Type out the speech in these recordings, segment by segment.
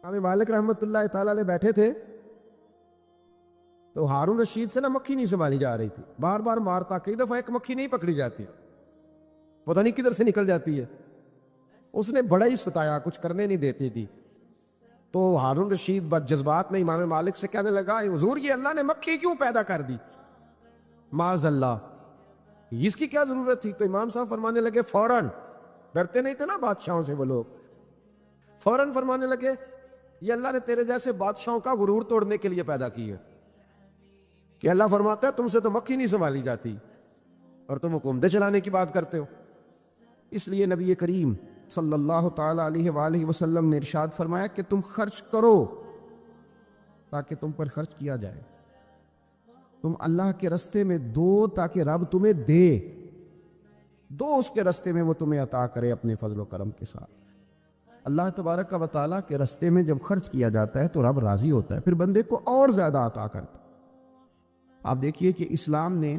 امام مالک رحمۃ اللہ تعالیٰ علیہ بیٹھے تھے تو ہارون رشید سے نا مکھی نہیں سنبھالی جا رہی تھی، بار بار مارتا، کئی دفعہ ایک مکھی نہیں پکڑی جاتی، پتہ نہیں کدھر سے نکل جاتی ہے، اس نے بڑا ہی ستایا، کچھ کرنے نہیں دیتی تھی۔ تو ہارون رشید بد جذبات میں امام مالک سے کہنے لگا، حضور یہ اللہ نے مکھی کیوں پیدا کر دی؟ معاذ اللہ، اس کی کیا ضرورت تھی؟ تو امام صاحب فرمانے لگے، فوراً، ڈرتے نہیں تھے نا بادشاہوں سے وہ لوگ، فوراً فرمانے لگے یہ اللہ نے تیرے جیسے بادشاہوں کا غرور توڑنے کے لیے پیدا کی ہے، کہ اللہ فرماتا ہے تم سے تو مکھی نہیں سنبھالی جاتی اور تم حکومتیں چلانے کی بات کرتے ہو۔ اس لیے نبی کریم صلی اللہ تعالیٰ علیہ وآلہ وسلم نے ارشاد فرمایا کہ تم خرچ کرو تاکہ تم پر خرچ کیا جائے، تم اللہ کے رستے میں دو تاکہ رب تمہیں دے، دو اس کے رستے میں وہ تمہیں عطا کرے اپنے فضل و کرم کے ساتھ۔ اللہ تبارک و تعالیٰ کے رستے میں جب خرچ کیا جاتا ہے تو رب راضی ہوتا ہے، پھر بندے کو اور زیادہ عطا کرتا ہے۔ آپ دیکھیے کہ اسلام نے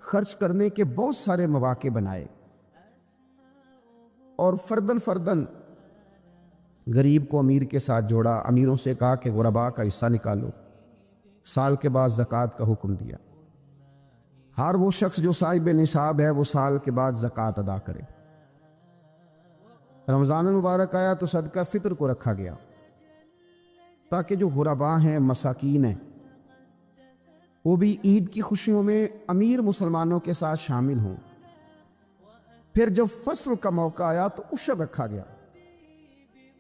خرچ کرنے کے بہت سارے مواقع بنائے اور فردن فردن غریب کو امیر کے ساتھ جوڑا، امیروں سے کہا کہ غرباء کا حصہ نکالو، سال کے بعد زکوٰۃ کا حکم دیا، ہر وہ شخص جو صاحب نصاب ہے وہ سال کے بعد زکوٰۃ ادا کرے۔ رمضان المبارک آیا تو صدقہ فطر کو رکھا گیا تاکہ جو غرباء ہیں، مساکین ہیں، وہ بھی عید کی خوشیوں میں امیر مسلمانوں کے ساتھ شامل ہوں۔ پھر جب فصل کا موقع آیا تو عشر رکھا گیا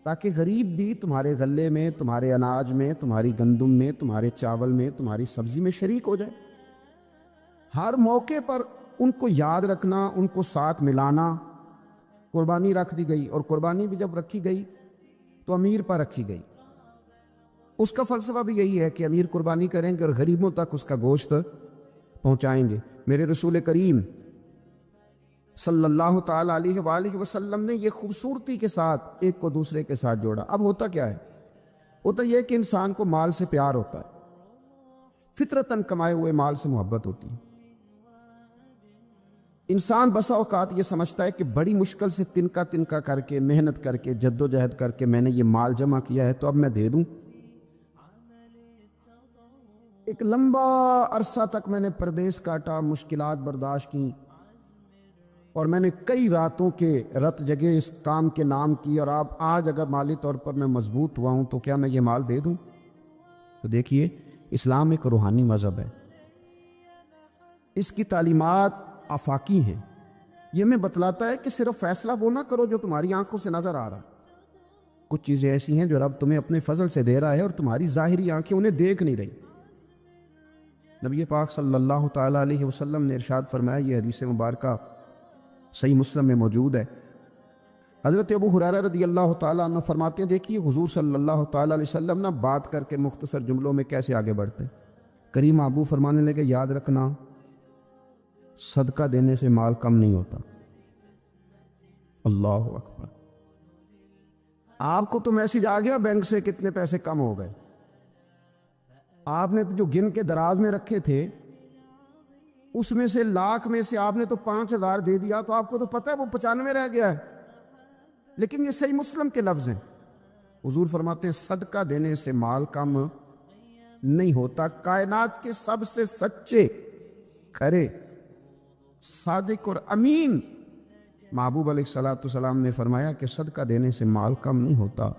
تاکہ غریب بھی تمہارے غلے میں، تمہارے اناج میں، تمہاری گندم میں، تمہارے چاول میں، تمہاری سبزی میں شریک ہو جائے۔ ہر موقع پر ان کو یاد رکھنا، ان کو ساتھ ملانا۔ قربانی رکھ دی گئی، اور قربانی بھی جب رکھی گئی تو امیر پر رکھی گئی۔ اس کا فلسفہ بھی یہی ہے کہ امیر قربانی کریں گے اور غریبوں تک اس کا گوشت پہنچائیں گے۔ میرے رسول کریم صلی اللہ تعالیٰ علیہ وآلہ وسلم نے یہ خوبصورتی کے ساتھ ایک کو دوسرے کے ساتھ جوڑا۔ اب ہوتا کیا ہے؟ ہوتا یہ کہ انسان کو مال سے پیار ہوتا ہے، فطرتاً کمائے ہوئے مال سے محبت ہوتی ہے۔ انسان بسا اوقات یہ سمجھتا ہے کہ بڑی مشکل سے تنکا تنکا کر کے، محنت کر کے، جد و جہد کر کے میں نے یہ مال جمع کیا ہے تو اب میں دے دوں۔ ایک لمبا عرصہ تک میں نے پردیس کاٹا، مشکلات برداشت کی، اور میں نے کئی راتوں کے رت جگہ اس کام کے نام کی، اور اب آج اگر مالی طور پر میں مضبوط ہوا ہوں تو کیا میں یہ مال دے دوں؟ تو دیکھیے، اسلام ایک روحانی مذہب ہے، اس کی تعلیمات آفاقی ہیں۔ یہ ہمیں بتلاتا ہے کہ صرف فیصلہ وہ نہ کرو جو تمہاری آنکھوں سے نظر آ رہا، کچھ چیزیں ایسی ہیں جو رب تمہیں اپنے فضل سے دے رہا ہے اور تمہاری ظاہری آنکھیں انہیں دیکھ نہیں رہی۔ نبی پاک صلی اللہ تعالیٰ علیہ وسلم نے ارشاد فرمایا، یہ حدیث مبارکہ صحیح مسلم میں موجود ہے، حضرت ابو ہریرہ رضی اللہ تعالیٰ عنہ فرماتے ہیں، دیکھیے حضور صلی اللہ تعالیٰ علیہ وسلم نہ بات کر کے مختصر جملوں میں کیسے آگے بڑھتے ہیں۔ کریم ابو فرمانے لگے، یاد رکھنا صدقہ دینے سے مال کم نہیں ہوتا۔ اللہ اکبر! آپ کو تو میسج آ گیا بینک سے کتنے پیسے کم ہو گئے، آپ نے تو جو گن کے دراز میں رکھے تھے اس میں سے لاکھ میں سے آپ نے تو 5,000 دے دیا، تو آپ کو تو پتہ ہے وہ 95 رہ گیا ہے۔ لیکن یہ صحیح مسلم کے لفظ ہیں، حضور فرماتے ہیں صدقہ دینے سے مال کم نہیں ہوتا۔ کائنات کے سب سے سچے، کھرے، صادق اور امین محبوب علیہ الصلوۃ والسلام نے فرمایا کہ صدقہ دینے سے مال کم نہیں ہوتا۔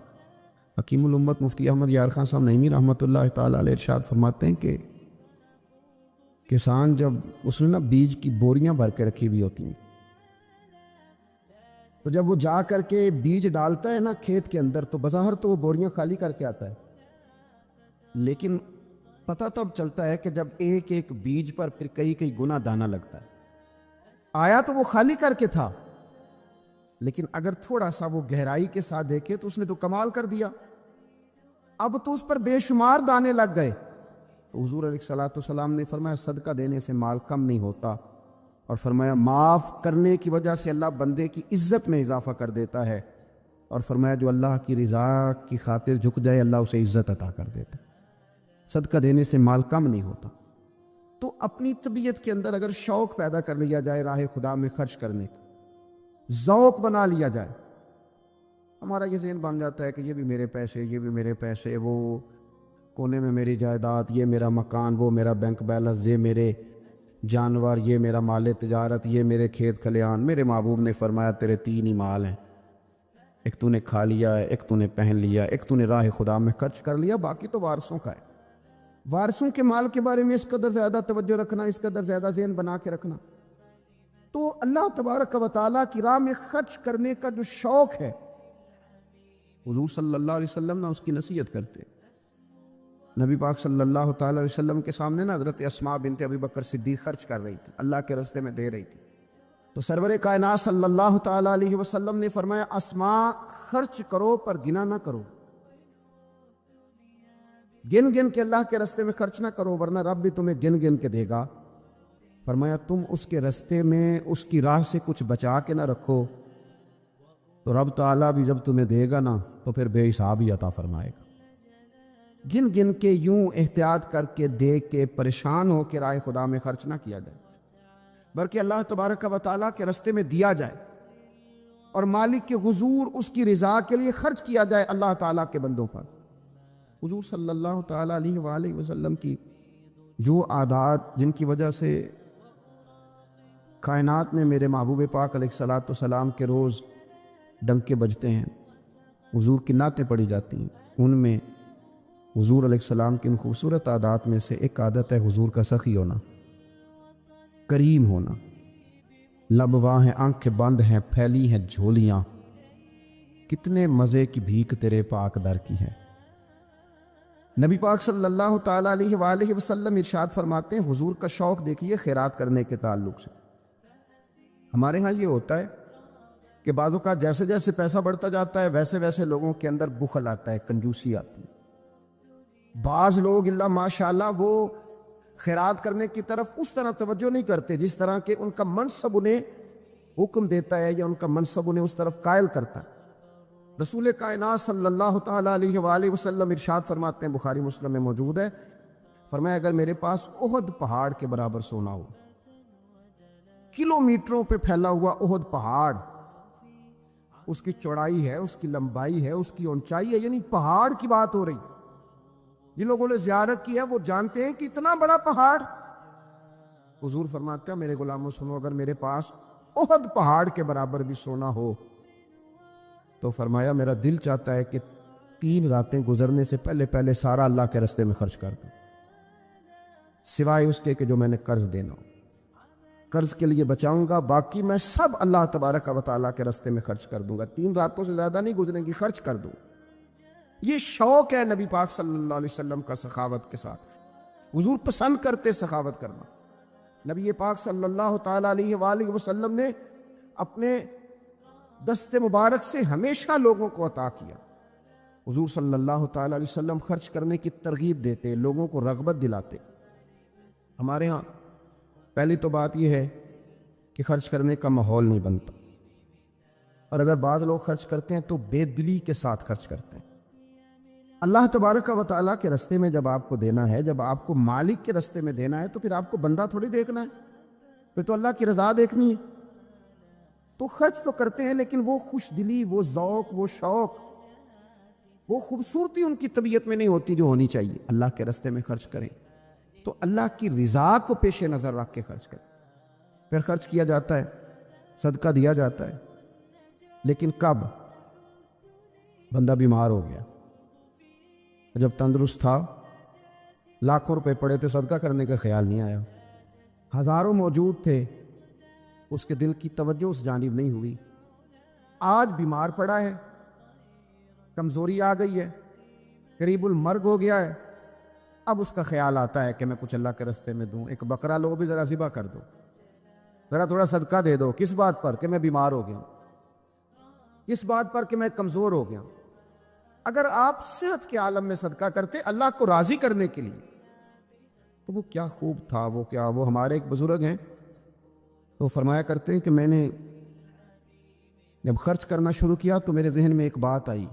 حکیم الامت مفتی احمد یار خان صاحب نعیمی رحمۃ اللہ تعالیٰ علیہ ارشاد فرماتے ہیں کہ کسان جب اس نے بیج کی بوریاں بھر کے رکھی ہوئی ہوتی ہیں، تو جب وہ جا کر کے بیج ڈالتا ہے نا کھیت کے اندر، تو بظاہر تو وہ بوریاں خالی کر کے آتا ہے، لیکن پتہ تب چلتا ہے کہ جب ایک ایک بیج پر پھر کئی کئی گنا دانہ لگتا ہے۔ آیا تو وہ خالی کر کے تھا، لیکن اگر تھوڑا سا وہ گہرائی کے ساتھ دیکھے تو اس نے تو کمال کر دیا، اب تو اس پر بے شمار دانے لگ گئے۔ تو حضور علیہ الصلوۃ والسلام نے فرمایا صدقہ دینے سے مال کم نہیں ہوتا، اور فرمایا معاف کرنے کی وجہ سے اللہ بندے کی عزت میں اضافہ کر دیتا ہے، اور فرمایا جو اللہ کی رضا کی خاطر جھک جائے اللہ اسے عزت عطا کر دیتا ہے۔ صدقہ دینے سے مال کم نہیں ہوتا۔ تو اپنی طبیعت کے اندر اگر شوق پیدا کر لیا جائے راہ خدا میں خرچ کرنے کا، ذوق بنا لیا جائے، ہمارا یہ ذہن بن جاتا ہے کہ یہ بھی میرے پیسے، یہ بھی میرے پیسے، وہ کونے میں میری جائیداد، یہ میرا مکان، وہ میرا بینک بیلنس، یہ میرے جانور، یہ میرا مال تجارت، یہ میرے کھیت کھلیان۔ میرے محبوب نے فرمایا تیرے تین ہی مال ہیں، ایک تو نے کھا لیا ہے، ایک تو نے پہن لیا، ایک تو نے راہ خدا میں خرچ کر لیا، باقی تو وارثوں کا ہے۔ وارثوں کے مال کے بارے میں اس قدر زیادہ توجہ رکھنا، اس قدر زیادہ ذہن بنا کے رکھنا، تو اللہ تبارک و تعالیٰ کی راہ میں خرچ کرنے کا جو شوق ہے، حضور صلی اللہ علیہ وسلم نے اس کی نصیحت کرتے۔ نبی پاک صلی اللہ تعالیٰ علیہ وسلم کے سامنے نا حضرت اسماء بنت ابی بکر صدیق خرچ کر رہی تھی، اللہ کے راستے میں دے رہی تھی، تو سرور کائنات صلی اللہ تعالیٰ علیہ وسلم نے فرمایا اسماء خرچ کرو پر گنا نہ کرو، گن گن کے اللہ کے راستے میں خرچ نہ کرو ورنہ رب بھی تمہیں گن گن کے دے گا۔ فرمایا تم اس کے راستے میں اس کی راہ سے کچھ بچا کے نہ رکھو تو رب تعالیٰ بھی جب تمہیں دے گا نا تو پھر بے حساب ہی عطا فرمائے گا۔ گن گن کے یوں احتیاط کر کے دے کے پریشان ہو کے راہ خدا میں خرچ نہ کیا جائے، بلکہ اللہ تبارک و تعالیٰ کے راستے میں دیا جائے اور مالک کے حضور اس کی رضا کے لیے خرچ کیا جائے اللہ تعالیٰ کے بندوں پر۔ حضور صلی اللہ تعالیٰ علیہ وآلہ وسلم کی جو عادات جن کی وجہ سے کائنات میں میرے محبوب پاک علیہ الصلاۃ والسلام کے روز ڈنکے بجتے ہیں، حضور کی نعتیں پڑھی جاتی ہیں، ان میں حضور علیہ السلام کی ان خوبصورت عادات میں سے ایک عادت ہے حضور کا سخی ہونا، کریم ہونا، لب واہ ہیں، آنکھیں بند ہیں، پھیلی ہیں جھولیاں، کتنے مزے کی بھیک تیرے پاک در کی ہے۔ نبی پاک صلی اللہ تعالیٰ علیہ وآلہ وسلم ارشاد فرماتے ہیں، حضور کا شوق دیکھیے خیرات کرنے کے تعلق سے۔ ہمارے ہاں یہ ہوتا ہے کہ بعض اوقات جیسے جیسے پیسہ بڑھتا جاتا ہے ویسے ویسے لوگوں کے اندر بخل آتا ہے، کنجوسی آتی ہے۔ بعض لوگ اللہ ماشاءاللہ وہ خیرات کرنے کی طرف اس طرح توجہ نہیں کرتے جس طرح کہ ان کا منصب انہیں حکم دیتا ہے یا ان کا منصب انہیں اس طرف قائل کرتا ہے۔ رسول کائنات صلی اللہ تعالیٰ علیہ وآلہ وسلم ارشاد فرماتے ہیں، بخاری مسلم میں موجود ہے، فرمایا اگر میرے پاس احد پہاڑ کے برابر سونا ہو، کلومیٹروں پہ پھیلا ہوا احد پہاڑ، اس کی چوڑائی ہے، اس کی لمبائی ہے، اس کی اونچائی ہے، یعنی پہاڑ کی بات ہو رہی، جن لوگوں نے زیارت کی ہے وہ جانتے ہیں کہ اتنا بڑا پہاڑ۔ حضور فرماتے ہیں میرے غلاموں سنو، اگر میرے پاس احد پہاڑ کے برابر بھی سونا ہو تو فرمایا میرا دل چاہتا ہے کہ 3 راتیں گزرنے سے پہلے پہلے سارا اللہ کے راستے میں خرچ کر دوں، سوائے اس کے کہ جو میں نے قرض دینا ہو، قرض کے لیے بچاؤں گا، باقی میں سب اللہ تبارک و تعالیٰ کے راستے میں خرچ کر دوں گا، 3 راتوں سے زیادہ نہیں گزریں گی، خرچ کر دوں۔ یہ شوق ہے نبی پاک صلی اللہ علیہ وسلم کا سخاوت کے ساتھ، حضور پسند کرتے سخاوت کرنا۔ نبی پاک صلی اللہ تعالیٰ علیہ وآلہ وسلم نے اپنے دست مبارک سے ہمیشہ لوگوں کو عطا کیا۔ حضور صلی اللہ تعالیٰ علیہ وسلم خرچ کرنے کی ترغیب دیتے، لوگوں کو رغبت دلاتے۔ ہمارے ہاں پہلی تو بات یہ ہے کہ خرچ کرنے کا ماحول نہیں بنتا، اور اگر بعض لوگ خرچ کرتے ہیں تو بے دلی کے ساتھ خرچ کرتے ہیں۔ اللہ تبارک و تعالیٰ کے راستے میں جب آپ کو دینا ہے، جب آپ کو مالک کے راستے میں دینا ہے تو پھر آپ کو بندہ تھوڑی دیکھنا ہے، پھر تو اللہ کی رضا دیکھنی ہے۔ تو خرچ تو کرتے ہیں لیکن وہ خوش دلی، وہ ذوق، وہ شوق، وہ خوبصورتی ان کی طبیعت میں نہیں ہوتی جو ہونی چاہیے۔ اللہ کے راستے میں خرچ کریں تو اللہ کی رضا کو پیش نظر رکھ کے خرچ کریں۔ پھر خرچ کیا جاتا ہے، صدقہ دیا جاتا ہے، لیکن کب؟ بندہ بیمار ہو گیا، جب تندرست تھا لاکھوں روپے پڑے تھے، صدقہ کرنے کا خیال نہیں آیا، ہزاروں موجود تھے، اس کے دل کی توجہ اس جانب نہیں ہوئی۔ آج بیمار پڑا ہے، کمزوری آ گئی ہے، قریب المرگ ہو گیا ہے، اب اس کا خیال آتا ہے کہ میں کچھ اللہ کے راستے میں دوں، ایک بکرا لو بھی ذرا ذبح کر دو، ذرا تھوڑا صدقہ دے دو۔ کس بات پر؟ کہ میں بیمار ہو گیا، کس بات پر؟ کہ میں کمزور ہو گیا۔ اگر آپ صحت کے عالم میں صدقہ کرتے اللہ کو راضی کرنے کے لیے تو وہ کیا خوب تھا، وہ ہمارے ایک بزرگ ہیں تو فرمایا کرتے ہیں کہ میں نے جب خرچ کرنا شروع کیا تو میرے ذہن میں ایک بات آئی،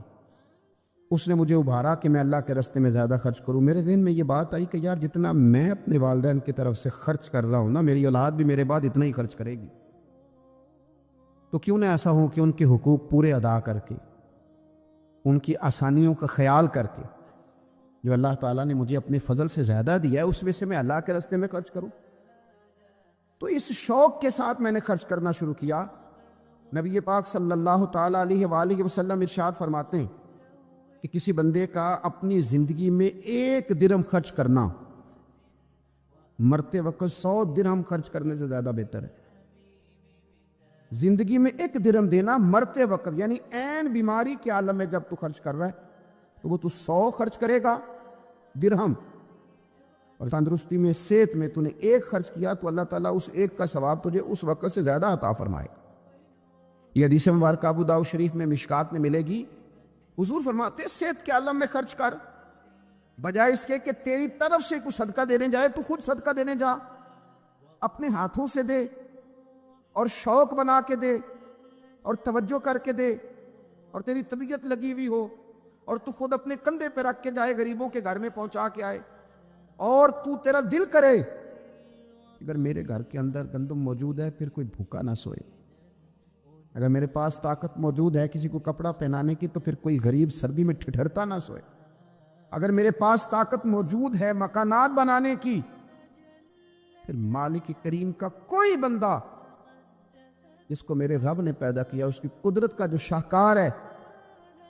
اس نے مجھے ابھارا کہ میں اللہ کے راستے میں زیادہ خرچ کروں۔ میرے ذہن میں یہ بات آئی کہ یار جتنا میں اپنے والدین کی طرف سے خرچ کر رہا ہوں نا، میری اولاد بھی میرے بعد اتنا ہی خرچ کرے گی، تو کیوں نہ ایسا ہو کہ ان کے حقوق پورے ادا کر کے ان کی آسانیوں کا خیال کر کے جو اللہ تعالیٰ نے مجھے اپنے فضل سے زیادہ دیا ہے اس میں سے میں اللہ کے راستے میں خرچ کروں. تو اس شوق کے ساتھ میں نے خرچ کرنا شروع کیا. نبی پاک صلی اللہ تعالیٰ علیہ وآلہ وسلم ارشاد فرماتے ہیں کہ کسی بندے کا اپنی زندگی میں 1 درہم خرچ کرنا مرتے وقت 100 درہم خرچ کرنے سے زیادہ بہتر ہے. زندگی میں 1 درہم دینا مرتے وقت، یعنی عین بیماری کے عالم میں جب تو خرچ کر رہا ہے تو وہ تو 100 خرچ کرے گا درہم، اور تندرستی میں صحت میں تو نے 1 خرچ کیا تو اللہ تعالیٰ اس 1 کا ثواب تجھے اس وقت سے زیادہ عطا فرمائے گا. یہ حدیث مبارکہ ابو داؤد شریف میں مشکات میں ملے گی. حضور فرماتے ہیں صحت کے عالم میں خرچ کر، بجائے اس کے کہ تیری طرف سے کچھ صدقہ دینے جائے تو خود صدقہ دینے جا، اپنے ہاتھوں سے دے اور شوق بنا کے دے اور توجہ کر کے دے، اور تیری طبیعت لگی ہوئی ہو اور تو خود اپنے کندھے پہ رکھ کے جائے، غریبوں کے گھر میں پہنچا کے آئے، اور تو تیرا دل کرے اگر میرے گھر کے اندر گندم موجود ہے پھر کوئی بھوکا نہ سوئے، اگر میرے پاس طاقت موجود ہے کسی کو کپڑا پہنانے کی تو پھر کوئی غریب سردی میں ٹھٹھرتا نہ سوئے، اگر میرے پاس طاقت موجود ہے مکانات بنانے کی پھر مالک کریم کا کوئی بندہ جس کو میرے رب نے پیدا کیا، اس کی قدرت کا جو شاہکار ہے،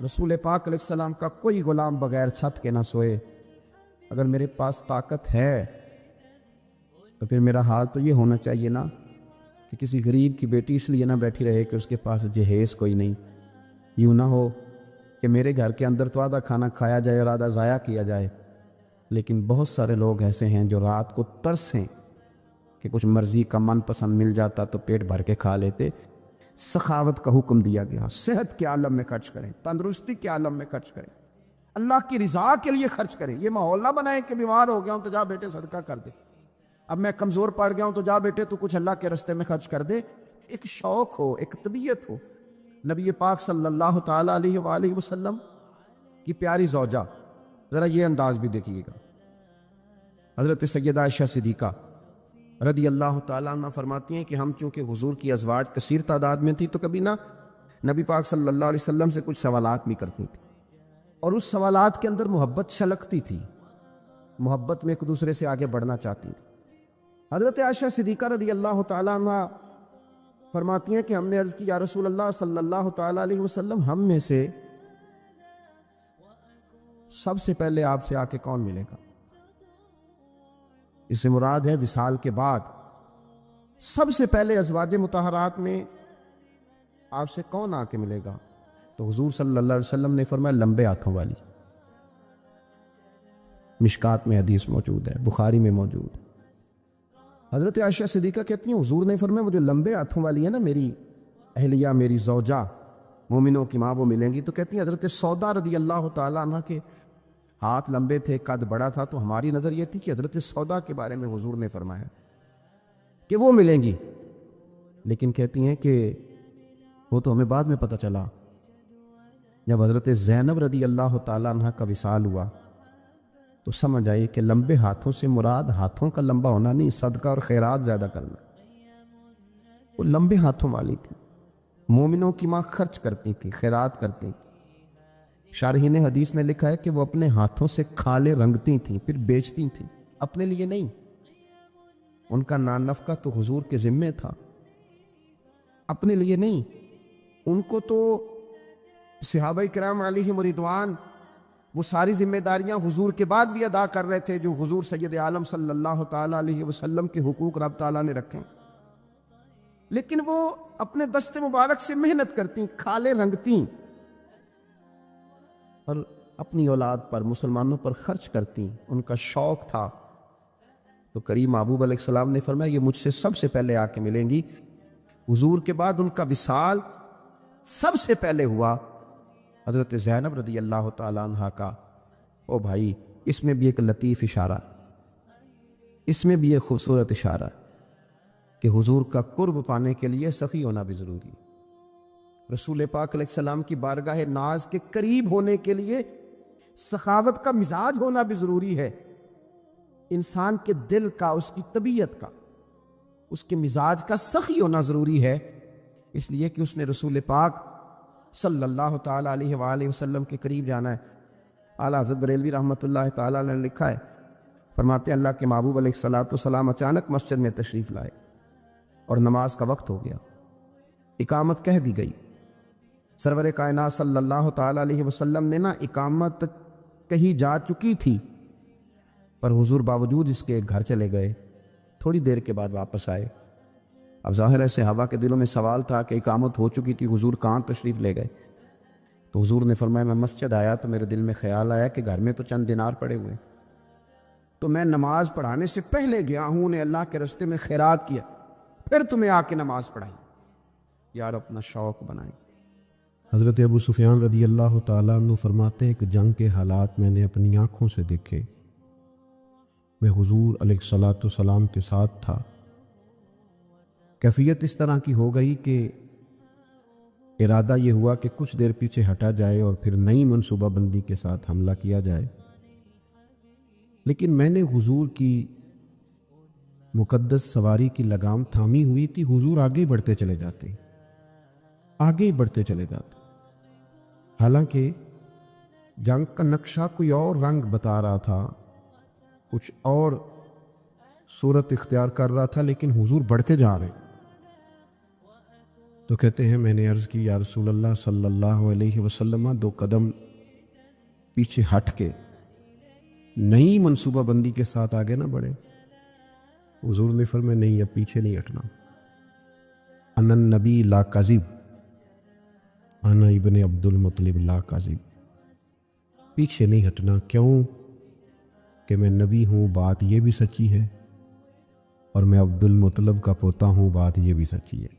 رسول پاک علیہ السلام کا کوئی غلام بغیر چھت کے نہ سوئے. اگر میرے پاس طاقت ہے تو پھر میرا حال تو یہ ہونا چاہیے نا کہ کسی غریب کی بیٹی اس لیے نہ بیٹھی رہے کہ اس کے پاس جہیز کوئی نہیں. یوں نہ ہو کہ میرے گھر کے اندر تو آدھا کھانا کھایا جائے اور آدھا ضائع کیا جائے. لیکن بہت سارے لوگ ایسے ہیں جو رات کو ترسیں کہ کچھ مرضی کا من پسند مل جاتا تو پیٹ بھر کے کھا لیتے. سخاوت کا حکم دیا گیا، صحت کے عالم میں خرچ کریں، تندرستی کے عالم میں خرچ کریں، اللہ کی رضا کے لیے خرچ کریں. یہ ماحول نہ بنائیں کہ بیمار ہو گیا ہوں تو جا بیٹے صدقہ کر دے، اب میں کمزور پڑ گیا ہوں تو جا بیٹے تو کچھ اللہ کے راستے میں خرچ کر دے. ایک شوق ہو، ایک طبیعت ہو. نبی پاک صلی اللہ تعالیٰ علیہ وآلہ وسلم کی پیاری زوجہ، ذرا یہ انداز بھی دیکھیے گا، حضرت سیدہ عائشہ صدیقہ رضی اللہ تعالیٰ عنہ فرماتی ہیں کہ ہم چونکہ حضور کی ازواج کثیر تعداد میں تھی تو کبھی نہ نبی پاک صلی اللہ علیہ وسلم سے کچھ سوالات بھی کرتی تھی، اور اس سوالات کے اندر محبت چھلکتی تھی، محبت میں ایک دوسرے سے آگے بڑھنا چاہتی تھی. حضرت عائشہ صدیقہ رضی اللہ تعالیٰ عنہ فرماتی ہیں کہ ہم نے عرض کی یا رسول اللہ صلی اللہ تعالیٰ علیہ وسلم، ہم میں سے سب سے پہلے آپ سے آ کے کون ملے گا؟ اس سے مراد ہے وصال کے بعد سب سے پہلے ازواج مطہرات میں آپ سے کون آ کے ملے گا؟ تو حضور صلی اللہ علیہ وسلم نے فرمایا لمبے ہاتھوں والی. مشکات میں حدیث موجود ہے، بخاری میں موجود ہے. حضرت عائشہ صدیقہ کہتی ہیں حضور نے فرمایا وہ جو لمبے ہاتھوں والی ہے نا، میری اہلیہ، میری زوجہ، مومنوں کی ماں، وہ ملیں گی. تو کہتی ہیں حضرت سودا رضی اللہ تعالیٰ عنہ کے ہاتھ لمبے تھے، قد بڑا تھا، تو ہماری نظر یہ تھی کہ حضرت سودا کے بارے میں حضور نے فرمایا کہ وہ ملیں گی. لیکن کہتی ہیں کہ وہ تو ہمیں بعد میں پتہ چلا جب حضرت زینب رضی اللہ تعالیٰ عنہ کا وصال ہوا تو سمجھ آئی کہ لمبے ہاتھوں سے مراد ہاتھوں کا لمبا ہونا نہیں، صدقہ اور خیرات زیادہ کرنا. وہ لمبے ہاتھوں والی تھی، مومنوں کی ماں، خرچ کرتی تھی، خیرات کرتی تھی. شارحین حدیث نے لکھا ہے کہ وہ اپنے ہاتھوں سے کھالے رنگتی تھیں پھر بیچتی تھیں، اپنے لیے نہیں. ان کا نان نفقہ تو حضور کے ذمے تھا، اپنے لیے نہیں. ان کو تو صحابہ کرام علیہم رضوان وہ ساری ذمہ داریاں حضور کے بعد بھی ادا کر رہے تھے جو حضور سید عالم صلی اللہ تعالیٰ علیہ وسلم کے حقوق رب تعالیٰ نے رکھے. لیکن وہ اپنے دست مبارک سے محنت کرتی، کھالے رنگتی اور اپنی اولاد پر، مسلمانوں پر خرچ کرتی. ان کا شوق تھا. تو کریم محبوب علیہ السلام نے فرمایا یہ مجھ سے سب سے پہلے آ کے ملیں گی. حضور کے بعد ان کا وصال سب سے پہلے ہوا حضرت زینب رضی اللہ تعالیٰ عنہ کا. او بھائی، اس میں بھی ایک لطیف اشارہ، اس میں بھی ایک خوبصورت اشارہ کہ حضور کا قرب پانے کے لیے سخی ہونا بھی ضروری ہے. رسول پاک علیہ السلام کی بارگاہ ناز کے قریب ہونے کے لیے سخاوت کا مزاج ہونا بھی ضروری ہے. انسان کے دل کا، اس کی طبیعت کا، اس کے مزاج کا سخی ہونا ضروری ہے، اس لیے کہ اس نے رسول پاک صلی اللہ تعالیٰ علیہ وآلہ وسلم کے قریب جانا ہے۔ اعلیٰ حضرت بریلوی رحمۃ اللہ تعالیٰ نے لکھا ہے، فرماتے ہیں اللہ کے محبوب علیہ الصلوۃ والسلام اچانک مسجد میں تشریف لائے اور نماز کا وقت ہو گیا، اقامت کہہ دی گئی۔ سرور کائنات صلی اللہ تعالیٰ علیہ وسلم نے اقامت کہی جا چکی تھی، پر حضور باوجود اس کے گھر چلے گئے، تھوڑی دیر کے بعد واپس آئے۔ اب ظاہر ہے صحابہ کے دلوں میں سوال تھا کہ اقامت ہو چکی تھی، حضور کہاں تشریف لے گئے؟ تو حضور نے فرمایا میں مسجد آیا تو میرے دل میں خیال آیا کہ گھر میں تو چند دینار پڑے ہوئے، تو میں نماز پڑھانے سے پہلے گیا ہوں، نے اللہ کے راستے میں خیرات کیا، پھر تمہیں آ کے نماز پڑھائی۔ یار اپنا شوق بنائیں۔ حضرت ابو سفیان رضی اللہ تعالیٰ عنہ فرماتے ہیں کہ جنگ کے حالات میں نے اپنی آنکھوں سے دیکھے، میں حضور علیہ الصلوۃ والسلام کے ساتھ تھا۔ کیفیت اس طرح کی ہو گئی کہ ارادہ یہ ہوا کہ کچھ دیر پیچھے ہٹا جائے اور پھر نئی منصوبہ بندی کے ساتھ حملہ کیا جائے، لیکن میں نے حضور کی مقدس سواری کی لگام تھامی ہوئی تھی، حضور آگے بڑھتے چلے جاتے، آگے بڑھتے چلے جاتے، حالانکہ جنگ کا نقشہ کوئی اور رنگ بتا رہا تھا، کچھ اور صورت اختیار کر رہا تھا، لیکن حضور بڑھتے جا رہے۔ تو کہتے ہیں میں نے عرض کی یا رسول اللہ صلی اللہ علیہ وسلم 2 قدم پیچھے ہٹ کے نئی منصوبہ بندی کے ساتھ آگے نہ بڑھے؟ حضور نے فرمایا نہیں، اب پیچھے نہیں ہٹنا، انا النبی لا کذب، انا ابن عبد المطلب لا کذب، پیچھے نہیں ہٹنا۔ کیوں؟ کہ میں نبی ہوں، بات یہ بھی سچی ہے، اور میں عبد المطلب کا پوتا ہوں، بات یہ بھی سچی ہے۔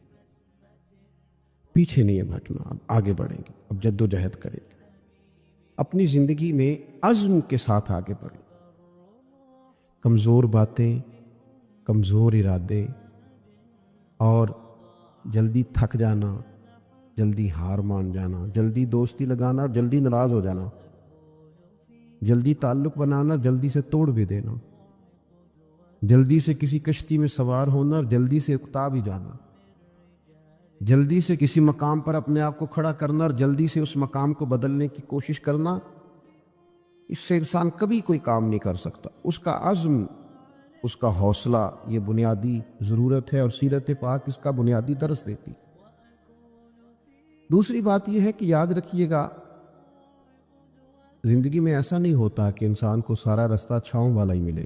پیچھے نہیں ہٹنا، اب آگے بڑھیں گے، اب جد و جہد کریں گے، اپنی زندگی میں عزم کے ساتھ آگے بڑھیں۔ کمزور باتیں، کمزور ارادے اور جلدی تھک جانا، جلدی ہار مان جانا، جلدی دوستی لگانا اور جلدی ناراض ہو جانا، جلدی تعلق بنانا، جلدی سے توڑ بھی دینا، جلدی سے کسی کشتی میں سوار ہونا اور جلدی سے اکتا بھی جانا، جلدی سے کسی مقام پر اپنے آپ کو کھڑا کرنا اور جلدی سے اس مقام کو بدلنے کی کوشش کرنا، اس سے انسان کبھی کوئی کام نہیں کر سکتا۔ اس کا عزم، اس کا حوصلہ، یہ بنیادی ضرورت ہے، اور سیرت پاک اس کا بنیادی درس دیتی۔ دوسری بات یہ ہے کہ یاد رکھیے گا، زندگی میں ایسا نہیں ہوتا کہ انسان کو سارا رستہ چھاؤں والا ہی ملے۔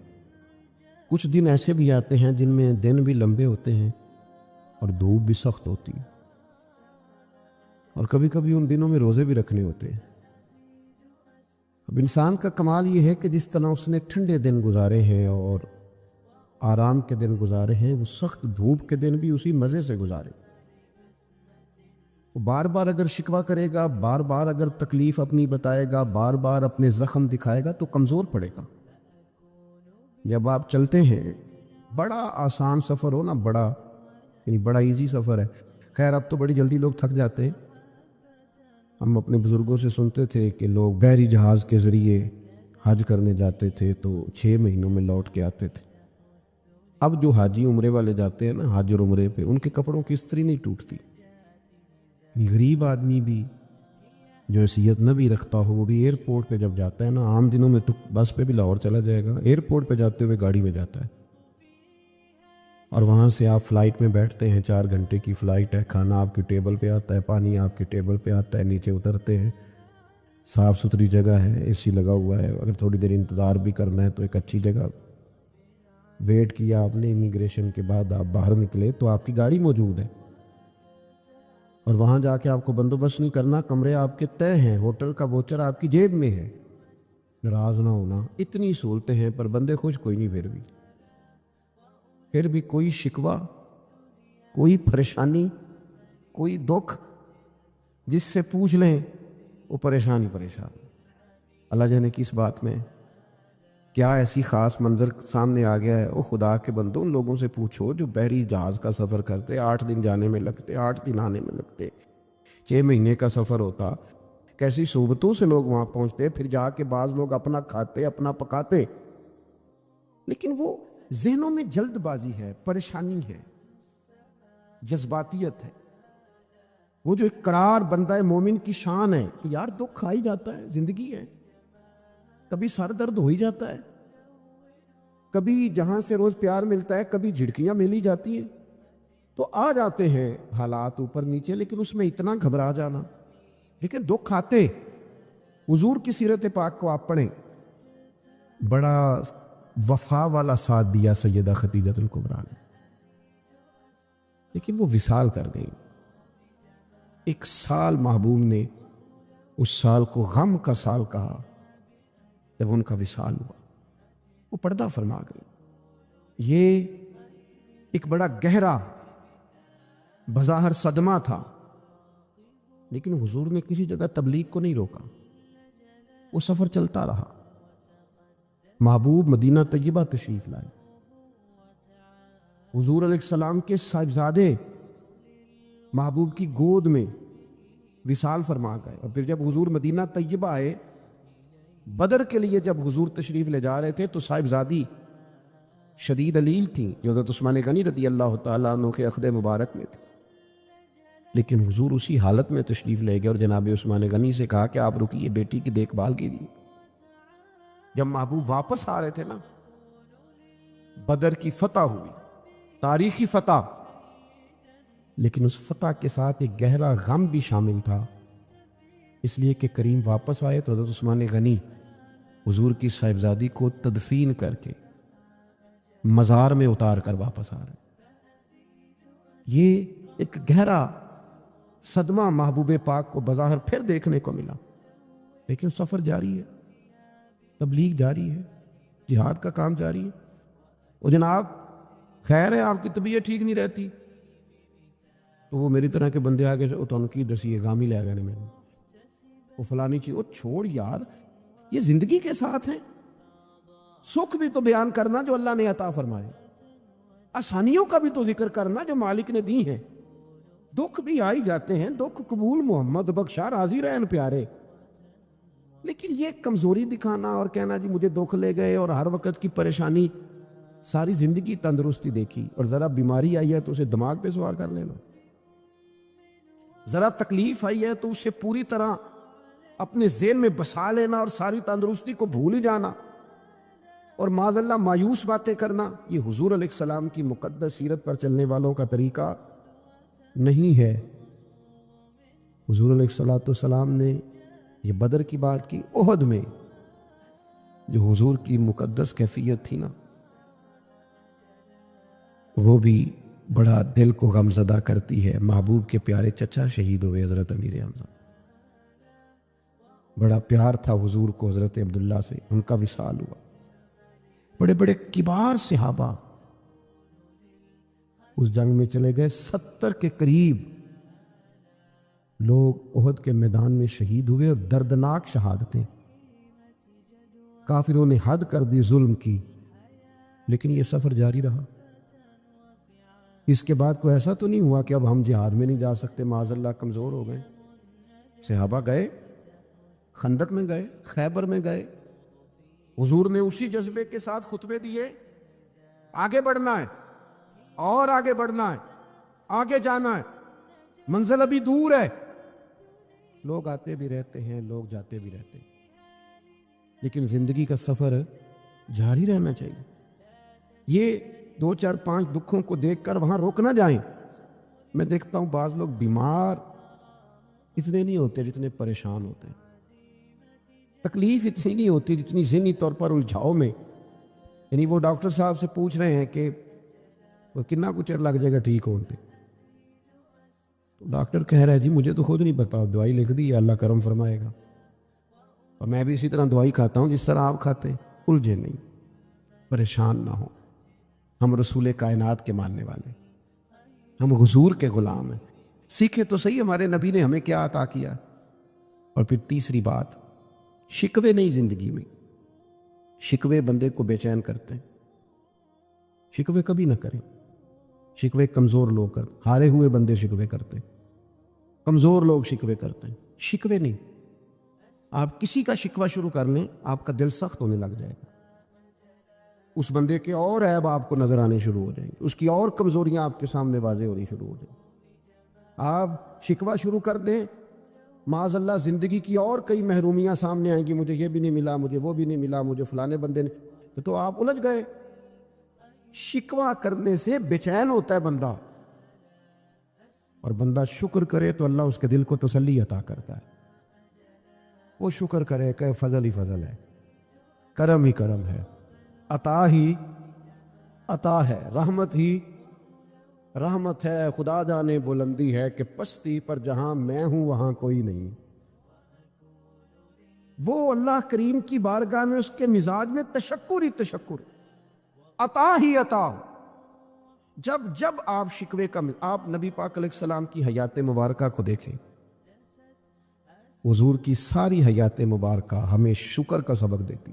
کچھ دن ایسے بھی آتے ہیں جن میں دن بھی لمبے ہوتے ہیں اور دھوپ بھی سخت ہوتی ہے، اور کبھی کبھی ان دنوں میں روزے بھی رکھنے ہوتے ہیں۔ اب انسان کا کمال یہ ہے کہ جس طرح اس نے ٹھنڈے دن گزارے ہیں اور آرام کے دن گزارے ہیں، وہ سخت دھوپ کے دن بھی اسی مزے سے گزارے۔ وہ بار بار اگر شکوہ کرے گا، بار بار اگر تکلیف اپنی بتائے گا، بار بار اپنے زخم دکھائے گا، تو کمزور پڑے گا۔ جب آپ چلتے ہیں، بڑا آسان سفر ہو نا، بڑا ایزی سفر ہے، خیر اب تو بڑی جلدی لوگ تھک جاتے ہیں۔ ہم اپنے بزرگوں سے سنتے تھے کہ لوگ بحری جہاز کے ذریعے حج کرنے جاتے تھے تو 6 مہینوں میں لوٹ کے آتے تھے۔ اب جو حاجی عمرے والے جاتے ہیں نا، حج اور عمرے پہ، ان کے کپڑوں کی استری نہیں ٹوٹتی۔ غریب آدمی بھی جو حیثیت نہ بھی رکھتا ہو، وہ بھی ایئرپورٹ پہ جب جاتا ہے نا، عام دنوں میں تو بس پہ بھی لاہور چلا جائے گا، ایئرپورٹ پہ جاتے ہوئے گاڑی میں جاتا ہے، اور وہاں سے آپ فلائٹ میں بیٹھتے ہیں، 4 گھنٹے کی فلائٹ ہے، کھانا آپ کی ٹیبل پہ آتا ہے، پانی آپ کی ٹیبل پہ آتا ہے، نیچے اترتے ہیں، صاف ستھری جگہ ہے، اے سی لگا ہوا ہے، اگر تھوڑی دیر انتظار بھی کرنا ہے تو ایک اچھی جگہ، ویٹ کیا آپ نے امیگریشن کے بعد، آپ باہر نکلے تو آپ کی گاڑی موجود ہے، اور وہاں جا کے آپ کو بندوبست نہیں کرنا، کمرے آپ کے طے ہیں، ہوٹل کا ووچر آپ کی جیب میں ہے، ناراض نہ ہونا۔ اتنی سہولتیں ہیں، پر بندے خوش کوئی نہیں، پھر بھی کوئی شکوہ، کوئی پریشانی، کوئی دکھ، جس سے پوچھ لیں وہ پریشان۔ اللہ جانے کی اس بات میں کیا ایسی خاص منظر سامنے آ گیا ہے۔ او خدا کے بندوں، ان لوگوں سے پوچھو جو بحری جہاز کا سفر کرتے، 8 دن جانے میں لگتے، 8 دن آنے میں لگتے، 6 مہینے کا سفر ہوتا، کیسی صحبتوں سے لوگ وہاں پہنچتے، پھر جا کے بعض لوگ اپنا کھاتے، اپنا پکاتے، لیکن وہ ذہنوں میں جلد بازی ہے، پریشانی ہے، جذباتیت ہے۔ وہ جو ایک قرار بندہ مومن کی شان ہے کہ یار دکھ آ ہی جاتا ہے، زندگی ہے، کبھی سر درد ہو ہی جاتا ہے، کبھی جہاں سے روز پیار ملتا ہے کبھی جھڑکیاں مل ہی جاتی ہیں، تو آ جاتے ہیں حالات اوپر نیچے، لیکن اس میں اتنا گھبرا جانا، لیکن دکھ آتے حضور کی سیرت پاک کو آپ پڑھیں، بڑا وفا والا ساتھ دیا سیدہ خدیجہ الکبریٰ نے، لیکن وہ وصال کر گئی۔ 1 سال محبوب نے اس سال کو غم کا سال کہا جب ان کا وصال ہوا، وہ پردہ فرما گئی۔ یہ ایک بڑا گہرا بظاہر صدمہ تھا، لیکن حضور نے کسی جگہ تبلیغ کو نہیں روکا، وہ سفر چلتا رہا۔ محبوب مدینہ طیبہ تشریف لائے، حضور علیہ السلام کے صاحبزادے محبوب کی گود میں وصال فرما گئے، اور پھر جب حضور مدینہ طیبہ آئے، بدر کے لیے جب حضور تشریف لے جا رہے تھے تو صاحبزادی شدید علیل تھیں جو حضرت عثمان غنی رضی اللہ تعالیٰ عنہ کے عقد مبارک میں تھی، لیکن حضور اسی حالت میں تشریف لے گئے اور جناب عثمان غنی سے کہا کہ آپ رکیے، بیٹی کی دیکھ بھال کیجیے۔ جب محبوب واپس آ رہے تھے نا، بدر کی فتح ہوئی، تاریخی فتح، لیکن اس فتح کے ساتھ ایک گہرا غم بھی شامل تھا، اس لیے کہ کریم واپس آئے تو حضرت عثمان غنی حضور کی صاحبزادی کو تدفین کر کے مزار میں اتار کر واپس آ رہے۔ یہ ایک گہرا صدمہ محبوب پاک کو بظاہر پھر دیکھنے کو ملا، لیکن سفر جاری ہے، تبلیغ جاری ہے، جہاد کا کام جاری ہے۔ وہ جناب خیر ہے آپ کی طبیعت ٹھیک نہیں رہتی تو وہ میری طرح کے بندے آگے سے تو کی دسی ہے گامی لے گئے نے میرے، وہ فلانی چیز، وہ چھوڑ یار، یہ زندگی کے ساتھ ہیں۔ سکھ بھی تو بیان کرنا جو اللہ نے عطا فرمائے، آسانیوں کا بھی تو ذکر کرنا جو مالک نے دی ہیں، دکھ بھی آئی جاتے ہیں، دکھ قبول محمد بخشا راضی رہن پیارے، لیکن یہ کمزوری دکھانا اور کہنا جی مجھے دکھ لے گئے اور ہر وقت کی پریشانی، ساری زندگی تندرستی دیکھی اور ذرا بیماری آئی ہے تو اسے دماغ پہ سوار کر لینا، ذرا تکلیف آئی ہے تو اسے پوری طرح اپنے ذہن میں بسا لینا اور ساری تندرستی کو بھول ہی جانا اور معاذ اللہ مایوس باتیں کرنا، یہ حضور علیہ السلام کی مقدس سیرت پر چلنے والوں کا طریقہ نہیں ہے۔ حضور علیہ السلام نے یہ بدر کی بات کی، احد میں جو حضور کی مقدس کیفیت تھی نا، وہ بھی بڑا دل کو غمزدہ کرتی ہے۔ محبوب کے پیارے چچا شہید ہوئے حضرت امیر حمزہ، بڑا پیار تھا حضور کو حضرت عبداللہ سے، ان کا وصال ہوا۔ بڑے بڑے کبار صحابہ اس جنگ میں چلے گئے، 70 کے قریب لوگ احد کے میدان میں شہید ہوئے اور دردناک شہادتیں، کافروں نے حد کر دی، ظلم کی، لیکن یہ سفر جاری رہا۔ اس کے بعد کوئی ایسا تو نہیں ہوا کہ اب ہم جہاد میں نہیں جا سکتے، معاذ اللہ کمزور ہو گئے۔ صحابہ گئے، خندق میں گئے، خیبر میں گئے، حضور نے اسی جذبے کے ساتھ خطبے دیے، آگے بڑھنا ہے اور آگے بڑھنا ہے، آگے جانا ہے، منزل ابھی دور ہے۔ لوگ آتے بھی رہتے ہیں، لوگ جاتے بھی رہتے ہیں، لیکن زندگی کا سفر جاری رہنا چاہیے۔ یہ 2 4 5 دکھوں کو دیکھ کر وہاں روک نہ جائیں۔ میں دیکھتا ہوں بعض لوگ بیمار اتنے نہیں ہوتے جتنے پریشان ہوتے ہیں، تکلیف اتنی نہیں ہوتی جتنی ذہنی طور پر الجھاؤ میں، یعنی وہ ڈاکٹر صاحب سے پوچھ رہے ہیں کہ وہ کتنا کچھ لگ جائے گا ٹھیک ہونے، تو ڈاکٹر کہہ رہا ہے جی مجھے تو خود نہیں پتا، دوائی لکھ دی ہے، اللہ کرم فرمائے گا، اور میں بھی اسی طرح دوائی کھاتا ہوں جس طرح آپ کھاتے ہیں۔ الجھے نہیں، پریشان نہ ہو، ہم رسول کائنات کے ماننے والے، ہم حضور کے غلام ہیں، سیکھے تو صحیح ہمارے نبی نے ہمیں کیا عطا کیا۔ اور پھر تیسری بات، شکوے نہیں زندگی میں، شکوے بندے کو بے چین کرتے ہیں، شکوے کبھی نہ کریں، شکوے کمزور لوگ کرتے، ہارے ہوئے بندے شکوے کرتے ہیں، کمزور لوگ شکوے کرتے ہیں، شکوے نہیں۔ آپ کسی کا شکوہ شروع کر لیں آپ کا دل سخت ہونے لگ جائے گا، اس بندے کے اور عیب آپ کو نظر آنے شروع ہو جائیں گے، اس کی اور کمزوریاں آپ کے سامنے واضح ہونی شروع ہو جائیں گی۔ آپ شکوہ شروع کر دیں، معاذ اللہ زندگی کی اور کئی محرومیاں سامنے آئیں گی، مجھے یہ بھی نہیں ملا، مجھے وہ بھی نہیں ملا، مجھے فلانے بندے نے، تو آپ الجھ گئے۔ شکوہ کرنے سے بے چین ہوتا ہے بندہ، اور بندہ شکر کرے تو اللہ اس کے دل کو تسلی عطا کرتا ہے۔ وہ شکر کرے کہ فضل ہی فضل ہے، کرم ہی کرم ہے، عطا ہی عطا ہے، رحمت ہی رحمت ہے۔ خدا جانے بلندی ہے کہ پستی پر جہاں میں ہوں وہاں کوئی نہیں۔ وہ اللہ کریم کی بارگاہ میں اس کے مزاج میں تشکر ہی تشکر، عطا ہی عطا۔ جب جب آپ شکوے کا آپ نبی پاک علیہ السلام کی حیات مبارکہ کو دیکھیں، حضور کی ساری حیات مبارکہ ہمیں شکر کا سبق دیتی۔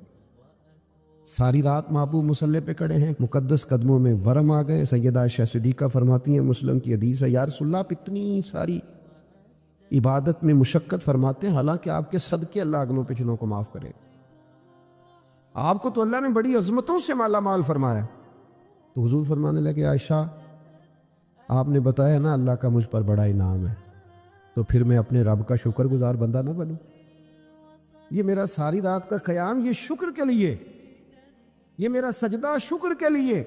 ساری رات محبوب مصلی پہ کھڑے ہیں، مقدس قدموں میں ورم آ گئے۔ سیدہ عائشہ صدیقہ فرماتی ہیں، مسلم کی حدیث ہے، یا رسول اللہ آپ اتنی ساری عبادت میں مشقت فرماتے ہیں، حالانکہ آپ کے صدقے اللہ اگلوں پچھلوں کو معاف کرے۔ آپ کو تو اللہ نے بڑی عظمتوں سے مالا مال فرمایا۔ تو حضور فرمانے لگے، عائشہ آپ نے بتایا نا اللہ کا مجھ پر بڑا انعام ہے، تو پھر میں اپنے رب کا شکر گزار بندہ نہ بنوں؟ یہ میرا ساری رات کا قیام یہ شکر کے لیے، یہ میرا سجدہ شکر کے لیے۔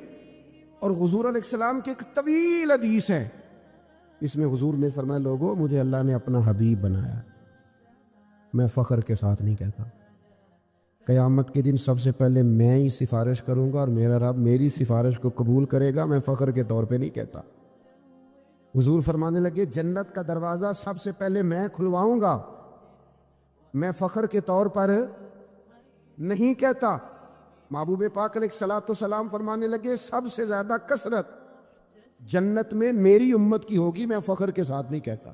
اور حضور علیہ السلام کی ایک طویل حدیث ہے، اس میں حضور نے فرمایا، لوگوں مجھے اللہ نے اپنا حبیب بنایا، میں فخر کے ساتھ نہیں کہتا، قیامت کے دن سب سے پہلے میں ہی سفارش کروں گا اور میرا رب میری سفارش کو قبول کرے گا، میں فخر کے طور پہ نہیں کہتا۔ حضور فرمانے لگے، جنت کا دروازہ سب سے پہلے میں کھلواؤں گا، میں فخر کے طور پر نہیں کہتا۔ محبوب پاک علیہ الصلوۃ والسلام فرمانے لگے، سب سے زیادہ کثرت جنت میں میری امت کی ہوگی، میں فخر کے ساتھ نہیں کہتا۔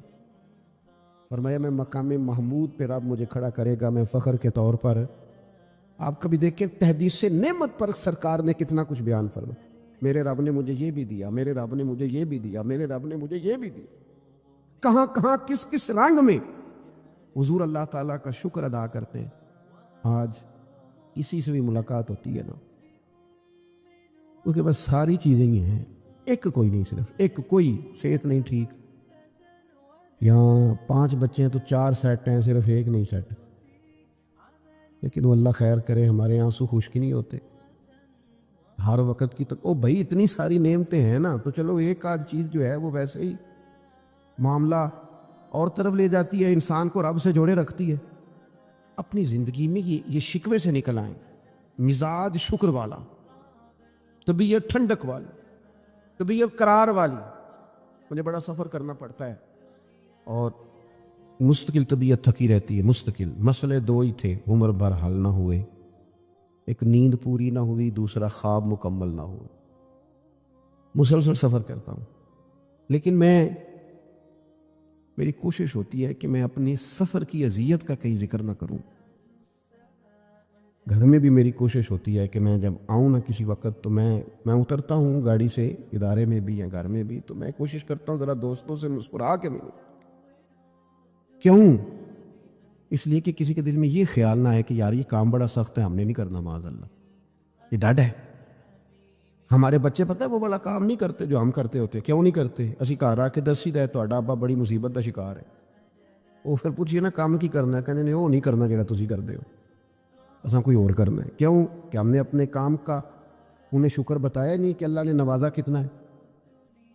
فرمایا میں مقام محمود پہ رب مجھے کھڑا کرے گا، میں فخر کے طور پر۔ آپ کبھی دیکھیں تحدیث نعمت پر سرکار نے کتنا کچھ بیان فرمایا، میرے رب نے مجھے یہ بھی دیا، میرے رب نے مجھے یہ بھی دیا، میرے رب نے مجھے یہ بھی دیا۔ کہاں کہاں کس کس رنگ میں حضور اللہ تعالیٰ کا شکر ادا کرتے ہیں۔ آج کسی سے بھی ملاقات ہوتی ہے نا، اس کے پاس ساری چیزیں ہی ہیں، ایک کوئی نہیں، صرف ایک کوئی صحت نہیں ٹھیک، یہاں 5 بچے ہیں تو 4 سیٹ ہیں، صرف ایک نہیں سیٹ۔ لیکن وہ اللہ خیر کرے، ہمارے آنسو خشک نہیں ہوتے ہر وقت کی تک۔ او بھائی اتنی ساری نعمتیں ہیں نا، تو چلو ایک آدھ چیز جو ہے وہ ویسے ہی معاملہ اور طرف لے جاتی ہے، انسان کو رب سے جوڑے رکھتی ہے۔ اپنی زندگی میں یہ شکوے سے نکل آئیں، مزاج شکر والا، طبیعت ٹھنڈک والی، طبیعت قرار والی۔ مجھے بڑا سفر کرنا پڑتا ہے اور مستقل طبیعت تھکی رہتی ہے، مستقل۔ مسئلے 2 ہی تھے، عمر بھر حل نہ ہوئے، ایک نیند پوری نہ ہوئی، دوسرا خواب مکمل نہ ہوا۔ مسلسل سفر کرتا ہوں، لیکن میری کوشش ہوتی ہے کہ میں اپنی سفر کی اذیت کا کہیں ذکر نہ کروں۔ گھر میں بھی میری کوشش ہوتی ہے کہ میں جب آؤں نا کسی وقت، تو میں اترتا ہوں گاڑی سے، ادارے میں بھی یا گھر میں بھی، تو میں کوشش کرتا ہوں ذرا دوستوں سے مسکرا کے ملوں۔ کیوں؟ اس لیے کہ کسی کے دل میں یہ خیال نہ آئے کہ یار یہ کام بڑا سخت ہے، ہم نے نہیں کرنا، معاذ اللہ، یہ ڈر ہے۔ ہمارے بچے پتہ ہے وہ والا کام نہیں کرتے جو ہم کرتے ہوتے۔ کیوں نہیں کرتے؟ اسی گھر آ کے دسی دا تہاڈا ابا بڑی مصیبت کا شکار ہے۔ وہ پھر پوچھیے نا کام کی کرنا ہے، کہنے نہیں وہ نہیں کرنا جڑا تسی کرتے ہو، اساں کوئی اور کرنا ہے۔ کیوں؟ کہ ہم نے اپنے کام کا انہیں شکر بتایا نہیں کہ اللہ نے نوازا کتنا ہے۔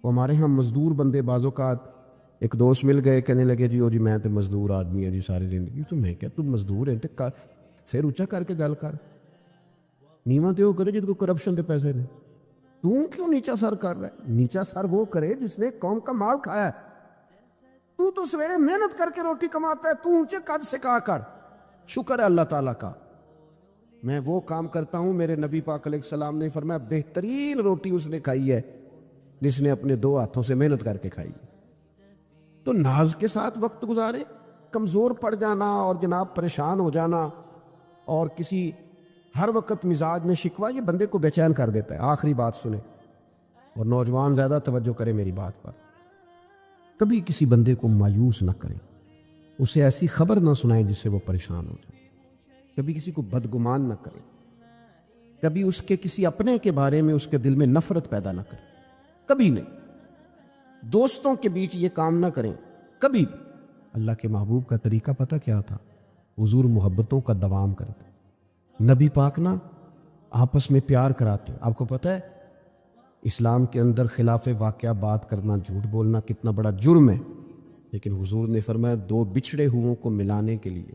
وہ ہمارے ہاں مزدور بندے بعض اوقات، ایک دوست مل گئے، کہنے لگے جی میں تو مزدور آدمی ہے جی ساری زندگی۔ تو میں کیا تم مزدور ہے تو سر اونچا کر کے گل کر، نیواں تے وہ کرے جس کو کرپشن دے پیسے نے۔ تو کیوں نیچا سر کر رہا ہے؟ نیچا سر وہ کرے جس نے قوم کا مال کھایا ہے۔ تو سویرے محنت کر کے روٹی کماتا ہے، تو اونچے قد سے کہا کر شکر ہے اللہ تعالیٰ کا میں وہ کام کرتا ہوں۔ میرے نبی پاک علیہ السلام نے فرمایا بہترین روٹی اس نے کھائی ہے جس نے اپنے 2 ہاتھوں سے محنت کر کے کھائی۔ تو ناز کے ساتھ وقت گزارے۔ کمزور پڑ جانا اور جناب پریشان ہو جانا اور کسی ہر وقت مزاج میں شکوہ، یہ بندے کو بے چین کر دیتا ہے۔ آخری بات سنیں، اور نوجوان زیادہ توجہ کرے میری بات پر، کبھی کسی بندے کو مایوس نہ کریں، اسے ایسی خبر نہ سنائیں جس سے وہ پریشان ہو جائے۔ کبھی کسی کو بدگمان نہ کریں، کبھی اس کے کسی اپنے کے بارے میں اس کے دل میں نفرت پیدا نہ کریں، کبھی نہیں۔ دوستوں کے بیچ یہ کام نہ کریں کبھی بھی۔ اللہ کے محبوب کا طریقہ پتہ کیا تھا؟ حضور محبتوں کا دوام کرتے، نبی پاک نا آپس میں پیار کراتے۔ آپ کو پتہ ہے اسلام کے اندر خلاف واقعہ بات کرنا، جھوٹ بولنا کتنا بڑا جرم ہے، لیکن حضور نے فرمایا دو بچھڑے ہوئوں کو ملانے کے لیے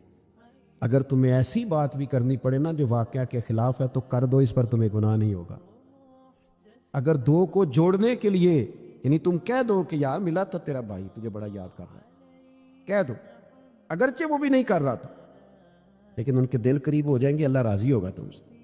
اگر تمہیں ایسی بات بھی کرنی پڑے نا جو واقعہ کے خلاف ہے تو کر دو، اس پر تمہیں گناہ نہیں ہوگا۔ اگر دو کو جوڑنے کے لیے یعنی تم کہہ دو کہ یار ملا تھا تیرا بھائی تجھے بڑا یاد کر رہا ہے، کہہ دو اگرچہ وہ بھی نہیں کر رہا تھا، لیکن ان کے دل قریب ہو جائیں گے، اللہ راضی ہوگا تم سے۔